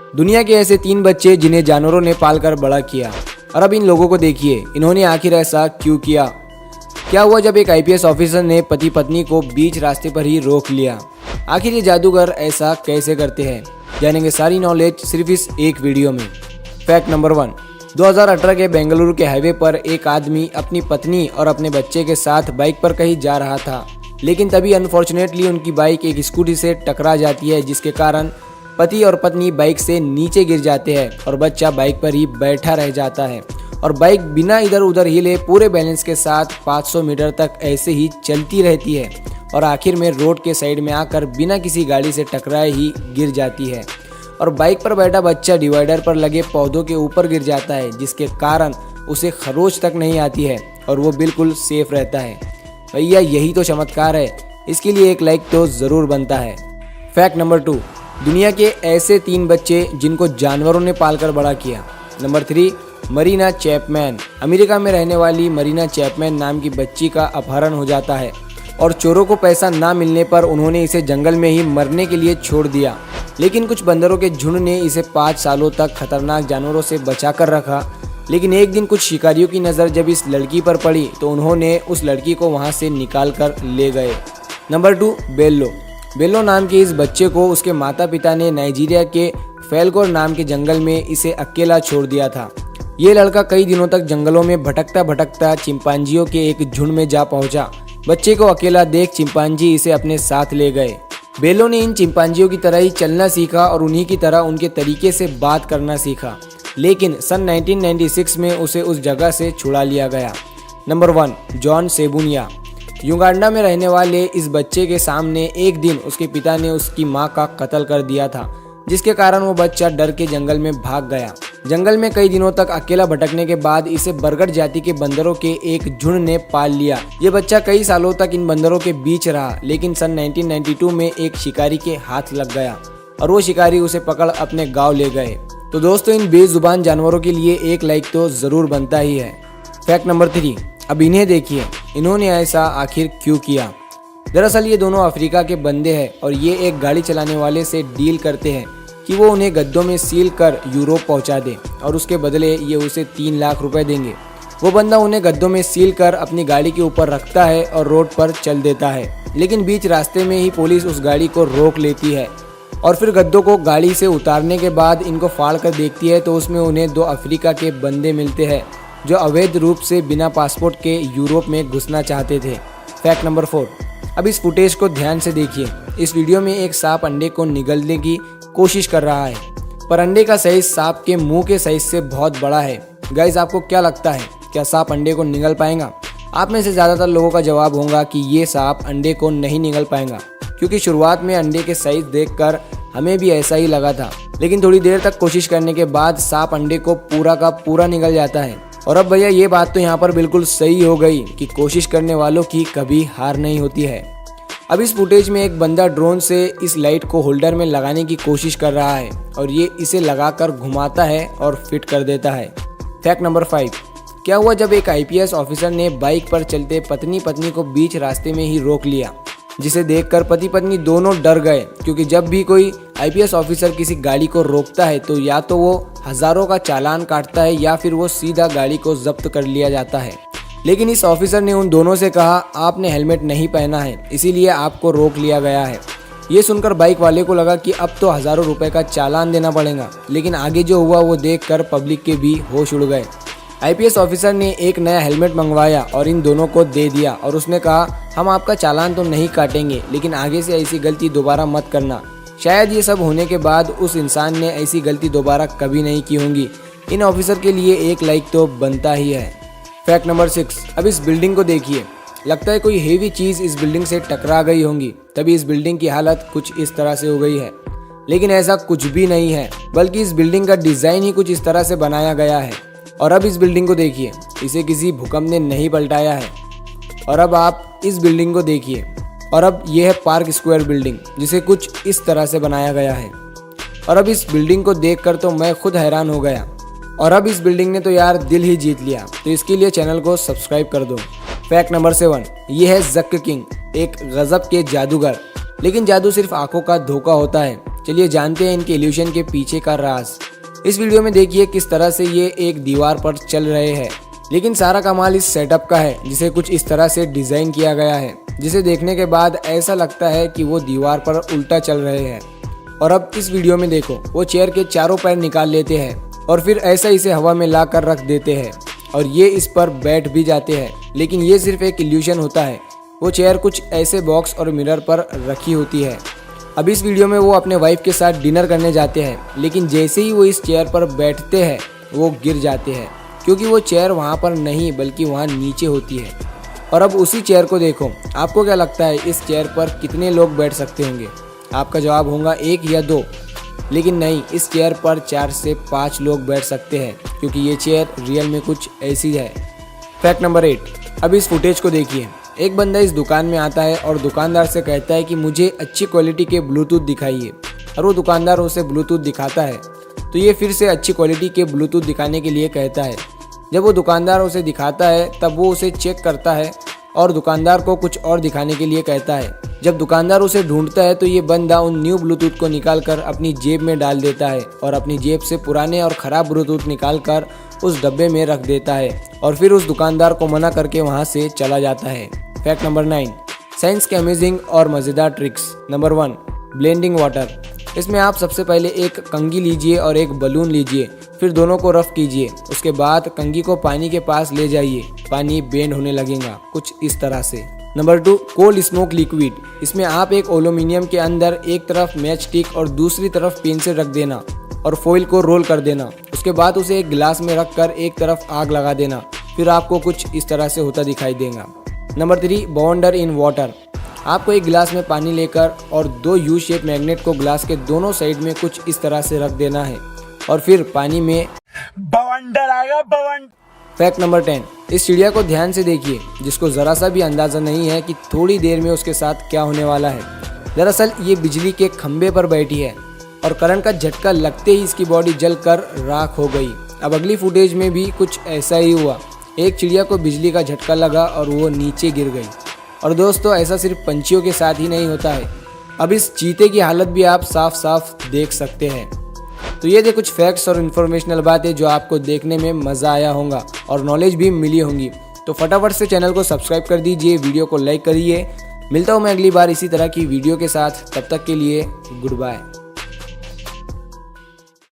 दुनिया के ऐसे 3 बच्चे जिन्हें जानवरों ने पालकर बड़ा किया। और अब इन लोगों को देखिए, इन्होंने आखिर ऐसा क्यों किया। क्या हुआ जब एक आईपीएस ऑफिसर ने पति पत्नी को बीच रास्ते पर ही रोक लिया। आखिर ये जादूगर ऐसा कैसे करते हैं, जानेंगे सारी नॉलेज सिर्फ इस एक वीडियो में। फैक्ट नंबर 1, 2018 के बेंगलुरु के हाईवे पर एक आदमी अपनी पत्नी और अपने बच्चे के साथ बाइक पर कहीं जा रहा था, लेकिन तभी अनफॉर्चुनेटली उनकी बाइक एक स्कूटी से टकरा जाती है, जिसके कारण पति और पत्नी बाइक से नीचे गिर जाते हैं और बच्चा बाइक पर ही बैठा रह जाता है और बाइक बिना इधर उधर हिले पूरे बैलेंस के साथ 500 मीटर तक ऐसे ही चलती रहती है और आखिर में रोड के साइड में आकर बिना किसी गाड़ी से टकराए ही गिर जाती है और बाइक पर बैठा बच्चा डिवाइडर पर लगे पौधों के ऊपर गिर जाता है, जिसके कारण उसे खरोच तक नहीं आती है और वो बिल्कुल सेफ रहता है। भैया यही तो चमत्कार है, इसके लिए एक लाइक तो ज़रूर बनता है। फैक्ट नंबर 2, दुनिया के ऐसे 3 बच्चे जिनको जानवरों ने पालकर बड़ा किया। Number 3, Marina Chapman. अमेरिका में रहने वाली मरीना चैपमैन नाम की बच्ची का अपहरण हो जाता है और चोरों को पैसा ना मिलने पर उन्होंने इसे जंगल में ही मरने के लिए छोड़ दिया, लेकिन कुछ बंदरों के झुंड ने इसे 5 सालों तक खतरनाक जानवरों से बचा कर रखा। लेकिन एक दिन कुछ शिकारियों की नज़र जब इस लड़की पर पड़ी तो उन्होंने उस लड़की को वहां से निकाल कर ले गए। नंबर 2, बेल्लो। बेल्लो नाम के इस बच्चे को उसके माता पिता ने नाइजीरिया के फैलकोर नाम के जंगल में इसे अकेला छोड़ दिया था। ये लड़का कई दिनों तक जंगलों में भटकता भटकता चिंपांजियों के एक झुंड में जा पहुंचा। बच्चे को अकेला देख चिंपांजी इसे अपने साथ ले गए। बेल्लो ने इन चिंपांजियों की तरह ही चलना सीखा और उन्हीं की तरह उनके तरीके से बात करना सीखा, लेकिन सन 1996 में उसे उस जगह से छुड़ा लिया गया। Number 1, John सेबुनिया। युगांडा में रहने वाले इस बच्चे के सामने एक दिन उसके पिता ने उसकी मां का कत्ल कर दिया था, जिसके कारण वो बच्चा डर के जंगल में भाग गया। जंगल में कई दिनों तक अकेला भटकने के बाद इसे बरगढ़ जाति के बंदरों के एक झुंड ने पाल लिया। ये बच्चा कई सालों तक इन बंदरों के बीच रहा, लेकिन सन 1992 में एक शिकारी के हाथ लग गया और वो शिकारी उसे पकड़ अपने गाँव ले गए। तो दोस्तों, इन बेजुबान जानवरों के लिए एक लाइक तो ज़रूर बनता ही है। फैक्ट नंबर 3, अब इन्हें देखिए, इन्होंने ऐसा आखिर क्यों किया। दरअसल ये दोनों अफ्रीका के बंदे हैं और ये एक गाड़ी चलाने वाले से डील करते हैं कि वो उन्हें गद्दों में सील कर यूरोप पहुंचा दे और उसके बदले ये उसे 3 लाख रुपए देंगे। वो बंदा उन्हें गद्दों में सील कर अपनी गाड़ी के ऊपर रखता है और रोड पर चल देता है, लेकिन बीच रास्ते में ही पुलिस उस गाड़ी को रोक लेती है और फिर गद्दों को गाड़ी से उतारने के बाद इनको फाड़ कर देखती है तो उसमें उन्हें 2 अफ्रीका के बंदे मिलते हैं जो अवैध रूप से बिना पासपोर्ट के यूरोप में घुसना चाहते थे। फैक्ट नंबर 4, अब इस फुटेज को ध्यान से देखिए। इस वीडियो में एक सांप अंडे को निगलने की कोशिश कर रहा है, पर अंडे का साइज सांप के मुंह के साइज से बहुत बड़ा है। गाइस, आपको क्या लगता है, क्या सांप अंडे को निगल पाएगा? आप में से ज़्यादातर लोगों का जवाब होगा कि ये सांप अंडे को नहीं निगल पाएगा, क्योंकि शुरुआत में अंडे के साइज देखकर हमें भी ऐसा ही लगा था, लेकिन थोड़ी देर तक कोशिश करने के बाद सांप अंडे को पूरा का पूरा निगल जाता है। और अब भैया ये बात तो यहाँ पर बिल्कुल सही हो गई कि कोशिश करने वालों की कभी हार नहीं होती है। अब इस फुटेज में एक बंदा ड्रोन से इस लाइट को होल्डर में लगाने की कोशिश कर रहा है और ये इसे लगाकर घुमाता है और फिट कर देता है। फैक्ट नंबर 5, क्या हुआ जब एक आईपीएस ऑफिसर ने बाइक पर चलते पत्नी को बीच रास्ते में ही रोक लिया, जिसे देखकर पति पत्नी दोनों डर गए, क्योंकि जब भी कोई आईपीएस ऑफिसर किसी गाड़ी को रोकता है तो या तो वो हज़ारों का चालान काटता है या फिर वो सीधा गाड़ी को जब्त कर लिया जाता है। लेकिन इस ऑफिसर ने उन दोनों से कहा, आपने हेलमेट नहीं पहना है, इसीलिए आपको रोक लिया गया है। ये सुनकर बाइक वाले को लगा कि अब तो हज़ारों रुपए का चालान देना पड़ेगा, लेकिन आगे जो हुआ वो देखकर पब्लिक के भी होश उड़ गए। आईपीएस ऑफिसर ने एक नया हेलमेट मंगवाया और इन दोनों को दे दिया और उसने कहा, हम आपका चालान तो नहीं काटेंगे, लेकिन आगे से ऐसी गलती दोबारा मत करना। शायद ये सब होने के बाद उस इंसान ने ऐसी गलती दोबारा कभी नहीं की होंगी। इन ऑफिसर के लिए एक लाइक तो बनता ही है। फैक्ट नंबर 6, अब इस बिल्डिंग को देखिए। लगता है कोई हेवी चीज़ इस बिल्डिंग से टकरा गई होंगी, तभी इस बिल्डिंग की हालत कुछ इस तरह से हो गई है। लेकिन ऐसा कुछ भी नहीं है, बल्कि इस बिल्डिंग का डिज़ाइन ही कुछ इस तरह से बनाया गया है। और अब इस बिल्डिंग को देखिए, इसे किसी भूकंप ने नहीं पलटाया है। और अब आप इस बिल्डिंग को देखिए, और अब यह है पार्क स्क्वायर बिल्डिंग, जिसे कुछ इस तरह से बनाया गया है। और अब इस बिल्डिंग को देखकर तो मैं खुद हैरान हो गया। और अब इस बिल्डिंग ने तो यार दिल ही जीत लिया, तो इसके लिए चैनल को सब्सक्राइब कर दो। फैक्ट नंबर 7, ये है जक किंग, एक गजब के जादूगर। लेकिन जादू सिर्फ आंखों का धोखा होता है। चलिए जानते हैं इनके इल्यूशन के पीछे का राज। इस वीडियो में देखिए किस तरह से ये एक दीवार पर चल रहे हैं, लेकिन सारा कमाल इस सेटअप का है जिसे कुछ इस तरह से डिजाइन किया गया है जिसे देखने के बाद ऐसा लगता है कि वो दीवार पर उल्टा चल रहे हैं। और अब इस वीडियो में देखो, वो चेयर के चारों पैर निकाल लेते हैं और फिर ऐसा इसे हवा में ला कर रख देते हैं और ये इस पर बैठ भी जाते हैं, लेकिन ये सिर्फ एक इल्यूशन होता है। वो चेयर कुछ ऐसे बॉक्स और मिरर पर रखी होती है। अब इस वीडियो में वो अपने वाइफ के साथ डिनर करने जाते हैं, लेकिन जैसे ही वो इस चेयर पर बैठते हैं वो गिर जाते हैं क्योंकि वो चेयर वहाँ पर नहीं बल्कि वहाँ नीचे होती है। और अब उसी चेयर को देखो, आपको क्या लगता है इस चेयर पर कितने लोग बैठ सकते होंगे? आपका जवाब होगा 1 या 2, लेकिन नहीं, इस चेयर पर 4 से 5 लोग बैठ सकते हैं क्योंकि ये चेयर रियल में कुछ ऐसी है। Fact number 8। अब इस फुटेज को देखिए। एक बंदा इस दुकान में आता है और दुकानदार से कहता है कि मुझे अच्छी क्वालिटी के ब्लूटूथ दिखाइए, और वो दुकानदार उसे ब्लूटूथ दिखाता है तो ये फिर से अच्छी क्वालिटी के ब्लूटूथ दिखाने के लिए कहता है। जब वो दुकानदार उसे दिखाता है तब वो उसे चेक करता है और दुकानदार को कुछ और दिखाने के लिए कहता है। जब दुकानदार उसे ढूंढता है तो ये बंदा उन न्यू ब्लूटूथ को निकाल कर अपनी जेब में डाल देता है और अपनी जेब से पुराने और ख़राब ब्लूटूथ निकाल कर उस डब्बे में रख देता है और फिर उस दुकानदार को मना करके वहाँ से चला जाता है। Fact number 9। साइंस के अमेजिंग और मज़ेदार ट्रिक्स। Number 1, blending water. इसमें आप सबसे पहले एक कंघी लीजिए और एक बलून लीजिए, फिर दोनों को रफ कीजिए। उसके बाद कंघी को पानी के पास ले जाइए, पानी बेंड होने लगेगा कुछ इस तरह से। Number 2, cold smoke liquid. इसमें आप एक एल्यूमिनियम के अंदर एक तरफ मैच स्टिक और दूसरी तरफ पेंसिल रख देना और फॉइल को रोल कर देना। उसके बाद उसे एक गिलास में रख कर एक तरफ आग लगा देना, फिर आपको कुछ इस तरह से होता दिखाई देगा। Number 3, bonder in water. आपको एक गिलास में पानी लेकर और 2 यू शेप मैग्नेट को गिलास के दोनों साइड में कुछ इस तरह से रख देना है और फिर पानी में बवंडर आएगा, बवंडर। Fact number 10। इस चिड़िया को ध्यान से देखिए जिसको जरा सा भी अंदाजा नहीं है कि थोड़ी देर में उसके साथ क्या होने वाला है। दरअसल ये बिजली के खंभे पर बैठी है और करंट का झटका लगते ही इसकी बॉडी जलकर राख हो गई। अब अगली फुटेज में भी कुछ ऐसा ही हुआ। एक चिड़िया को बिजली का झटका लगा और वो नीचे गिर गई। और दोस्तों, ऐसा सिर्फ पंछियों के साथ ही नहीं होता है। अब इस चीते की हालत भी आप साफ साफ देख सकते हैं। तो ये थे कुछ फैक्ट्स और इन्फॉर्मेशनल बातें जो आपको देखने में मज़ा आया होगा और नॉलेज भी मिली होंगी। तो फटाफट से चैनल को सब्सक्राइब कर दीजिए, वीडियो को लाइक करिए। मिलता हूँ मैं अगली बार इसी तरह की वीडियो के साथ, तब तक के लिए गुड बाय।